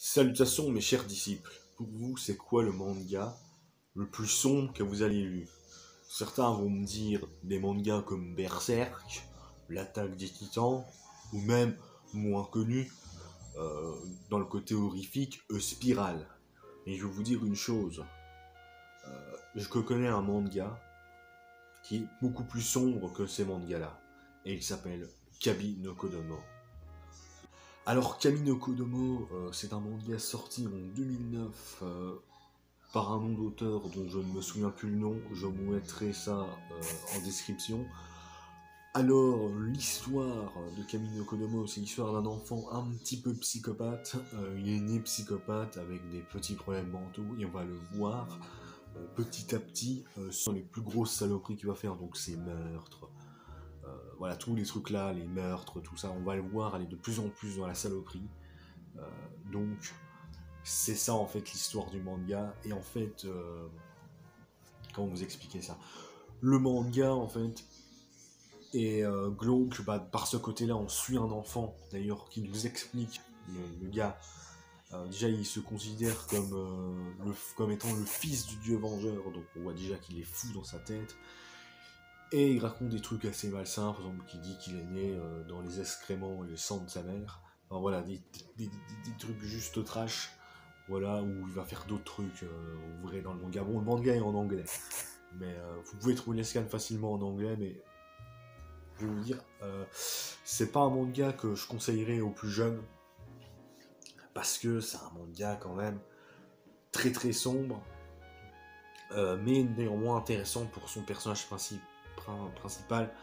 Salutations mes chers disciples, pour vous c'est quoi le manga le plus sombre que vous ayez lu? Certains vont me dire des mangas comme Berserk, L'attaque des titans, ou même, moins connu, dans le côté horrifique, Spiral. Et je vais vous dire une chose, je connais un manga qui est beaucoup plus sombre que ces mangas-là, et il s'appelle Kabi no Kodomo. Alors Kami no Kodomo, c'est un manga sorti en 2009 par un nom d'auteur dont je ne me souviens plus le nom, je vous mettrai ça en description. Alors l'histoire de Kami no Kodomo, c'est l'histoire d'un enfant un petit peu psychopathe. Il est né psychopathe avec des petits problèmes mentaux et on va le voir petit à petit sur les plus grosses saloperies qu'il va faire, donc ses meurtres. Voilà, tous les trucs là, les meurtres, tout ça, on va le voir aller de plus en plus dans la saloperie. Donc, c'est ça en fait l'histoire du manga. Et en fait, comment vous expliquer ça? Le manga en fait est glauque, par ce côté-là, on suit un enfant d'ailleurs qui nous explique, le gars. Déjà, il se considère comme étant le fils du dieu vengeur, donc on voit déjà qu'il est fou dans sa tête. Et il raconte des trucs assez malsains, par exemple, qui dit qu'il est né dans les excréments et le sang de sa mère. Enfin voilà, des trucs juste trash, voilà, où il va faire d'autres trucs, vous verrez dans le manga. Bon, le manga est en anglais, mais vous pouvez trouver les scans facilement en anglais, mais je vais vous dire, c'est pas un manga que je conseillerais aux plus jeunes, parce que c'est un manga quand même très très sombre, mais néanmoins intéressant pour son personnage principal,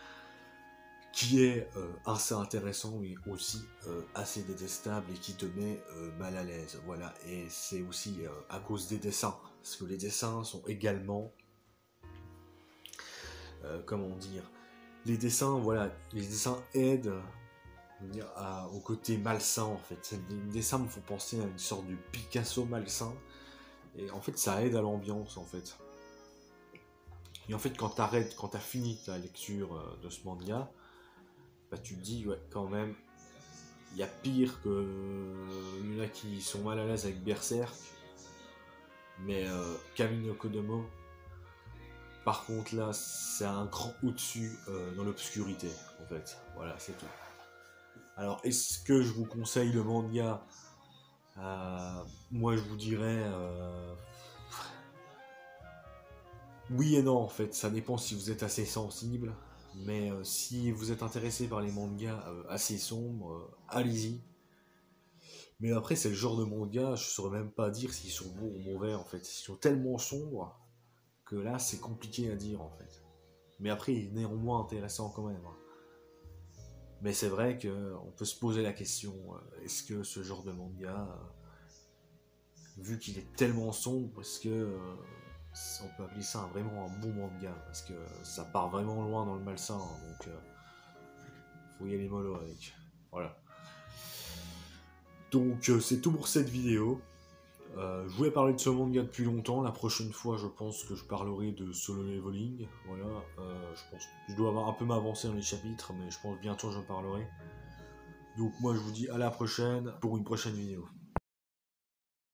qui est assez intéressant mais aussi assez détestable et qui te met mal à l'aise. Voilà, et c'est aussi à cause des dessins, parce que les dessins sont également, comment dire, les dessins, voilà, les dessins aident au côté malsain en fait. Les dessins me font penser à une sorte de Picasso malsain, et en fait ça aide à l'ambiance en fait. Et en fait quand t'as fini ta lecture de ce manga, bah tu te dis, ouais, quand même, il y a pire que... Il y en a qui sont mal à l'aise avec Berserk, mais Kami no Kodomo, par contre là, c'est un grand au-dessus dans l'obscurité, en fait. Voilà, c'est tout. Alors, est-ce que je vous conseille le manga? Moi, je vous dirais... oui et non, en fait. Ça dépend si vous êtes assez sensible. Mais si vous êtes intéressé par les mangas assez sombres, allez-y. Mais après, c'est le genre de manga, je saurais même pas dire s'ils sont bons ou mauvais en fait. Ils sont tellement sombres que là, c'est compliqué à dire en fait. Mais après, il est néanmoins intéressant quand même. Mais c'est vrai qu'on peut se poser la question, est-ce que ce genre de manga, vu qu'il est tellement sombre, est-ce que on peut appeler ça vraiment un bon manga? Parce que ça part vraiment loin dans le malsain, donc faut y aller mollo avec. Voilà. Donc c'est tout pour cette vidéo. Je voulais parler de ce manga depuis longtemps. La prochaine fois, je pense que je parlerai de Solo Leveling. Voilà, je pense que je dois un peu m'avancer dans les chapitres, mais je pense bientôt j'en parlerai. Donc moi, je vous dis à la prochaine pour une prochaine vidéo.